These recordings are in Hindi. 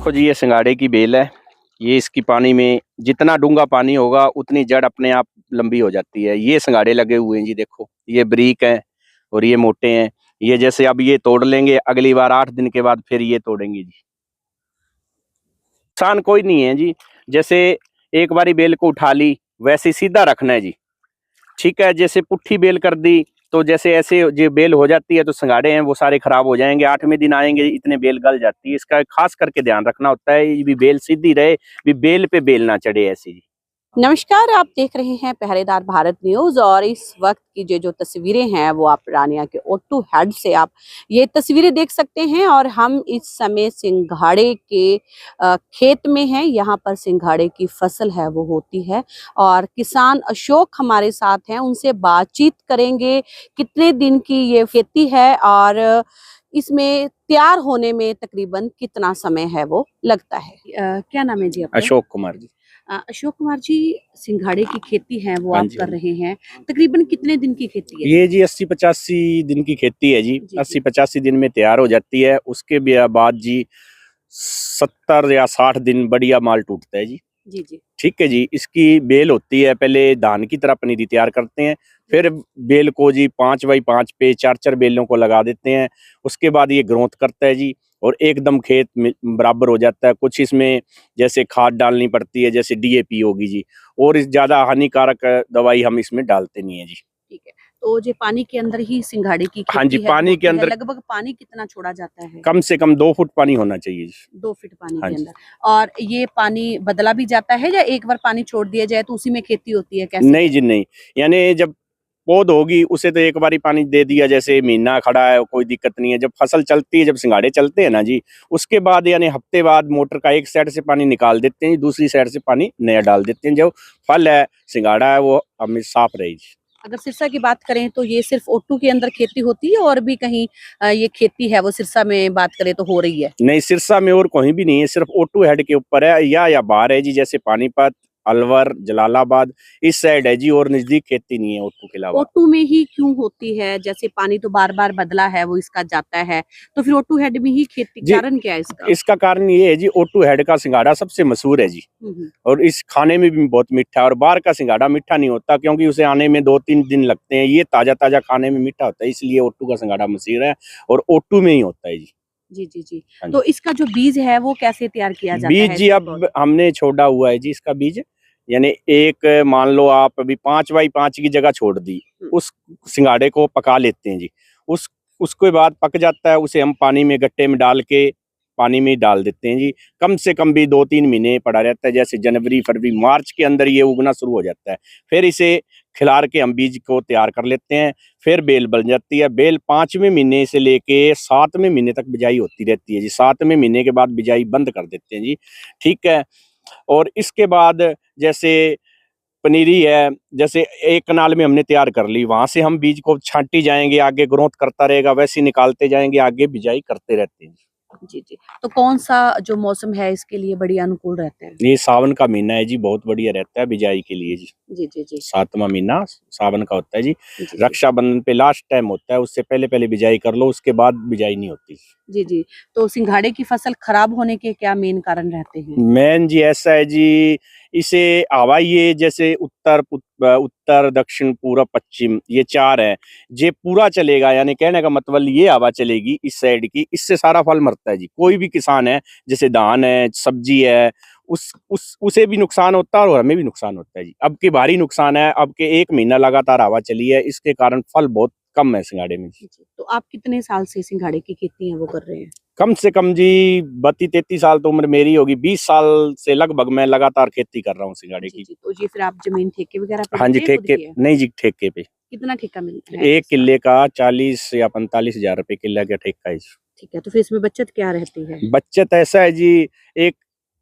देखो जी, ये सिंघाड़े की बेल है। ये इसकी पानी में जितना डूंगा पानी होगा उतनी जड़ अपने आप लंबी हो जाती है। ये सिंघाड़े लगे हुए हैं जी, देखो ये बारीक हैं और ये मोटे हैं। ये जैसे अब ये तोड़ लेंगे, अगली बार 8 दिन के बाद फिर ये तोड़ेंगे जी। नुकसान कोई नहीं है जी। जैसे एक बारी बेल को उठा ली, वैसे सीधा रखना है जी। ठीक है, जैसे पुट्ठी बेल कर दी तो जैसे ऐसे जो बेल हो जाती है तो सिंघाड़े हैं वो सारे खराब हो जाएंगे। 8वें दिन आएंगे, इतने बेल गल जाती है। इसका खास करके ध्यान रखना होता है, ये भी बेल सीधी रहे, भी बेल पे बेल ना चढ़े ऐसी जी। नमस्कार, आप देख रहे हैं पहरेदार भारत न्यूज। और इस वक्त की जो तस्वीरें हैं वो आप रानिया के ओटू हेड से आप ये तस्वीरें देख सकते हैं। और हम इस समय सिंघाड़े के खेत में हैं। यहाँ पर सिंघाड़े की फसल है वो होती है और किसान अशोक हमारे साथ हैं, उनसे बातचीत करेंगे कितने दिन की ये खेती है और इसमें तैयार होने में तकरीबन कितना समय है वो लगता है। क्या नाम है जी आपका? अशोक कुमार जी। अशोक कुमार जी, सिंघाड़े की खेती है वो हाँ आप जी, कर हाँ जी। रहे हैं, तकरीबन कितने दिन की खेती है? ये जी 80-85 दिन की खेती है जी। जी, 80-85 दिन में तैयार हो जाती है। उसके बाद जी 70 या 60 दिन बढ़िया माल टूटता है जी। जी जी। ठीक है जी। इसकी बेल होती है, पहले धान की तरह पनीरी तैयार करते हैं, फिर बेल को जी 5x5 पे 4-4 बेलों को लगा देते हैं। उसके बाद ये ग्रोथ करता है जी और एकदम खेत में बराबर हो जाता है। कुछ इसमें जैसे खाद डालनी पड़ती है, जैसे डीएपी होगी जी, और इस ज्यादा हानिकारक दवाई हम इसमें डालते नहीं है जी। ठीक है, तो जो पानी के अंदर ही सिंघाड़े की हाँ जी, खेती है वो पानी के होती है, अंदर लगभग पानी कितना छोड़ा जाता है? कम से कम 2 फुट पानी होना चाहिए जी। 2 फीट पानी हाँ के जी। अंदर। और ये पानी बदला भी जाता है या एक बार पानी छोड़ दिया जाए तो उसी में खेती होती है, कैसे नहीं है? जी नहीं, यानी जब पौध होगी उसे तो एक बार ही पानी दे दिया, जैसे महीना खड़ा है कोई दिक्कत नहीं है। जब फसल चलती है, जब सिंघाड़े चलते हैं ना जी, उसके बाद यानी हफ्ते बाद मोटर का एक साइड से पानी निकाल देते हैं, दूसरी साइड से पानी नया डाल देते हैं। जो फल है सिंघाड़ा है वो हमें साफ रहे जी। अगर सिरसा की बात करें तो ये सिर्फ ओटू के अंदर खेती होती है और भी कहीं ये खेती है वो सिरसा में बात करें तो हो रही है? नहीं, सिरसा में और कहीं भी नहीं है, सिर्फ ओटू हेड के ऊपर है या बाहर है जी, जैसे पानीपत, अलवर, जलालाबाद इस साइड है जी, और नजदीक खेती नहीं है ओटू के अलावा। ओटू में ही क्यों होती है? जैसे पानी तो बार बार बदला है वो इसका जाता है, तो फिर ओटू हेड में ही खेती, जी, कारण क्या है इसका? इसका कारण ये है जी, ओटू हेड का सिंघाड़ा सबसे मशहूर है जी। हम्म। और इस खाने में भी बहुत मीठा है। और बाहर का सिंघाड़ा मीठा नहीं होता, क्योंकि उसे आने में 2-3 दिन लगते हैं। ये ताजा ताजा खाने में मीठा होता है, इसलिए ओटू का सिंघाड़ा मशहूर है और ओटू में ही होता है जी। जी जी जी। हाँ तो जी। इसका जो बीज है वो कैसे तैयार किया जाता बीज है जी इसके अब पौधे? हमने छोड़ा हुआ है जी इसका बीज। यानी एक मान लो आप अभी 5x5 की जगह छोड़ दी, उस सिंघाड़े को पका लेते हैं जी। उस उसके बाद पक जाता है, उसे हम पानी में गट्टे में डाल के पानी में डाल देते हैं जी। कम से कम भी 2-3 महीने पड़ा रहता है, जैसे जनवरी फरवरी मार्च के अंदर ये उगना शुरू हो जाता है। फिर इसे खिलार के हम बीज को तैयार कर लेते हैं। फिर बेल बन जाती है। बेल 5वें महीने से लेके 7वें महीने तक बिजाई होती रहती है जी। 7वें महीने के बाद बिजाई बंद कर देते हैं जी। ठीक है। और इसके बाद जैसे पनीरी है, जैसे एक कनाल में हमने तैयार कर ली, वहां से हम बीज को छांटी जाएंगे, आगे ग्रोथ करता रहेगा, वैसे ही निकालते जाएंगे, आगे बिजाई करते रहते हैं। जी जी। तो कौन सा जो मौसम है इसके लिए बड़ी अनुकूल रहता है? ये सावन का महीना है जी, बहुत बढ़िया रहता है बिजाई के लिए जी। जी जी जी। 7वां महीना सावन का होता है जी। जी जी। रक्षाबंधन पे लास्ट टाइम होता है, उससे पहले पहले बिजाई कर लो, उसके बाद बिजाई नहीं होती। जी जी। तो सिंघाड़े की फसल खराब होने के क्या मेन कारण रहते हैं? मैन जी ऐसा है जी, इसे हवा ये जैसे उत्तर दक्षिण पूर्व पश्चिम ये 4 है। ये पूरा चलेगा, यानी कहने का मतलब ये हवा चलेगी इस साइड की, इससे सारा फल मरता है जी। कोई भी किसान है, जैसे धान है, सब्जी है, उसे भी नुकसान होता है और हमें भी नुकसान होता है जी। अब के भारी नुकसान है, अब के 1 महीना लगातार हवा चली है, इसके कारण फल बहुत कम है सिंघाड़े में। जी। तो आप कितने साल से सिंघाड़े की खेती है वो कर रहे हैं? कम से कम जी 32-33 साल तो उम्र मेरी होगी। 20 साल से लगभग मैं लगातार खेती कर रहा हूँ सिंघाड़े जी की। जी। तो ये फिर आप जमीन ठेके वगैरह पे हाँ जी, लेते हैं, खुद ठेके की है? नहीं जी, ठेके पे। कितना ठेका मिलता है एक इसका? किले का 40 या 45 हजार रुपए किला का ठेका है जी। ठीक है, तो फिर इसमें बचत क्या रहती है? बचत ऐसा है जी, एक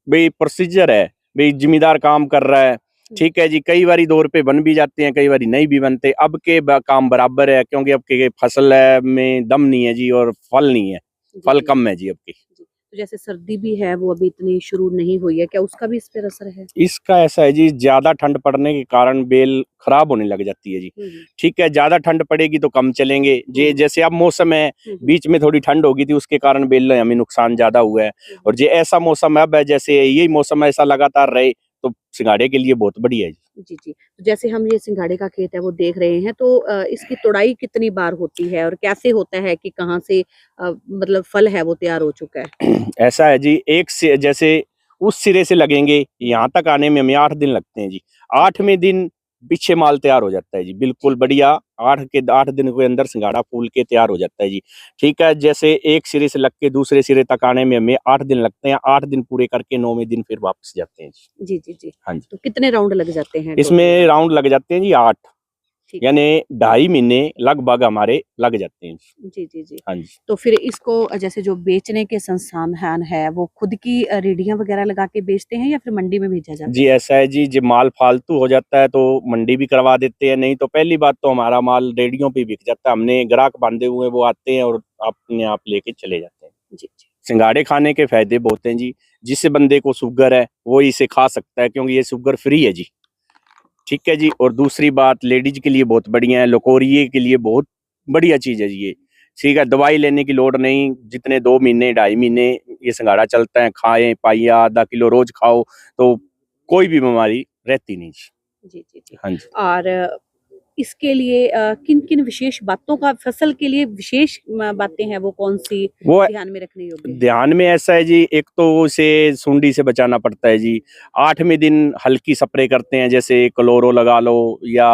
भाई प्रोसीजर है, भाई जिम्मेदार काम कर रहा है। ठीक है जी। कई बारी 2 रुपए बन भी जाते हैं, कई बारी नहीं भी बनते। अब के काम बराबर है, क्योंकि अब के फसल है में दम नहीं है जी और फल नहीं है, जी फल जी। कम है जी अब की। जी। तो जैसे सर्दी भी है वो अभी इतनी शुरू नहीं हुई है, क्या उसका भी इस पर असर है? इसका ऐसा है जी, ज्यादा ठंड पड़ने के कारण बेल खराब होने लग जाती है जी। ठीक है, ज्यादा ठंड पड़ेगी तो कम चलेंगे जे, जैसे अब मौसम है, बीच में थोड़ी ठंड होगी थी, उसके कारण बेल हमें नुकसान ज्यादा हुआ है। और जे ऐसा मौसम अब है, जैसे यही मौसम ऐसा लगातार रहे तो सिंघाड़े के लिए बहुत बढ़िया है जी। जी, जी। तो जैसे हम ये सिंघाड़े का खेत है वो देख रहे हैं, तो इसकी तुड़ाई कितनी बार होती है और कैसे होता है कि कहाँ से मतलब फल है वो तैयार हो चुका है? ऐसा है जी, एक से जैसे उस सिरे से लगेंगे, यहाँ तक आने में हमें 8 दिन लगते हैं जी। 8वें दिन पीछे माल तैयार हो जाता है जी, बिल्कुल बढ़िया। 8 दिन के अंदर सिंघाड़ा फूल के तैयार हो जाता है जी। ठीक है, जैसे एक सिरे से लग के दूसरे सिरे तक आने में हमें 8 दिन लगते हैं। 8 दिन पूरे करके 9वें दिन फिर वापस जाते हैं जी। जी, जी, जी। हाँ जी। तो कितने राउंड लग जाते हैं टोटल? इसमें राउंड लग जाते हैं जी 8, ठीक है। यानी 2.5 महीने लगभग हमारे लग जाते हैं जी। जी, जी, जी। हाँ जी। तो फिर इसको जैसे जो बेचने के संसाधन है वो खुद की रेहड़ियाँ वगैरह लगा के बेचते हैं या फिर मंडी में भेजा जाता जी, है? ऐसा है जी, जब माल फालतू हो जाता है तो मंडी भी करवा देते हैं, नहीं तो पहली बात तो हमारा माल रेहड़ियों पे बिक जाता है। हमने ग्राहक बांधे हुए हैं, वो आते हैं और अपने आप लेके चले जाते हैं। जी, जी। सिंघाड़े खाने के फायदे बहुत हैं जी। जिस बंदे को शुगर है वो इसे खा सकता है, क्योंकि ये शुगर फ्री है जी। ठीक है जी। और दूसरी बात, लेडीज के लिए बहुत बढ़िया है, लकोरिये के लिए बहुत बढ़िया चीज है जी ये। ठीक है, दवाई लेने की लोड़ नहीं। जितने 2 महीने 2.5 महीने ये सिंघाड़ा चलता है, खाएं पाइया आधा किलो रोज खाओ तो कोई भी बीमारी रहती नहीं जी। जी, जी, जी। हाँ जी। और इसके लिए किन-किन विशेष बातों का फसल के लिए विशेष बातें हैं वो कौन-सी वो ध्यान में रखने योग्य है? ध्यान में ऐसा है जी, एक तो उसे सुंडी से बचाना पड़ता है जी। 8वें दिन हल्की स्प्रे करते हैं, जैसे क्लोरो लगा लो या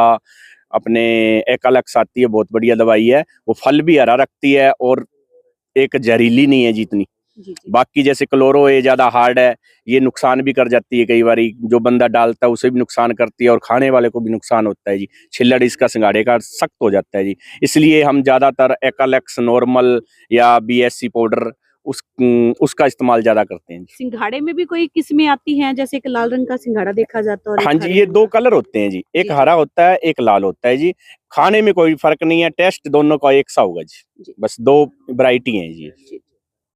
अपने एकालक्स आती है, बहुत बढ़िया दवाई है। वो फल भी हरा रखती है और एक जहरीली नहीं है जी इतनी। जी, जी। बाकी जैसे क्लोरो ये ज्यादा हार्ड है, ये नुकसान भी कर जाती है कई बारी। जो बंदा डालता है उसे भी नुकसान करती है और खाने वाले को भी नुकसान होता है जी। छिल्लड़ इसका सिंघाड़े का सख्त हो जाता है जी। इसलिए हम ज्यादातर एकालेक्स नॉर्मल या बीएससी पाउडर उसका इस्तेमाल ज्यादा करते हैं जी। सिंघाड़े में भी कोई किस्में आती हैं, जैसे एक लाल रंग का सिंघाड़ा देखा जाता है और हाँ एक जी, हरे ये रंग 2 का। कलर होते हैं जी, एक जी, जी। हरा होता है, एक लाल होता है जी। खाने में कोई फर्क नहीं है, टेस्ट दोनों का एक सा होगा जी। जी। बस 2 वैरायटी हैं जी। जी।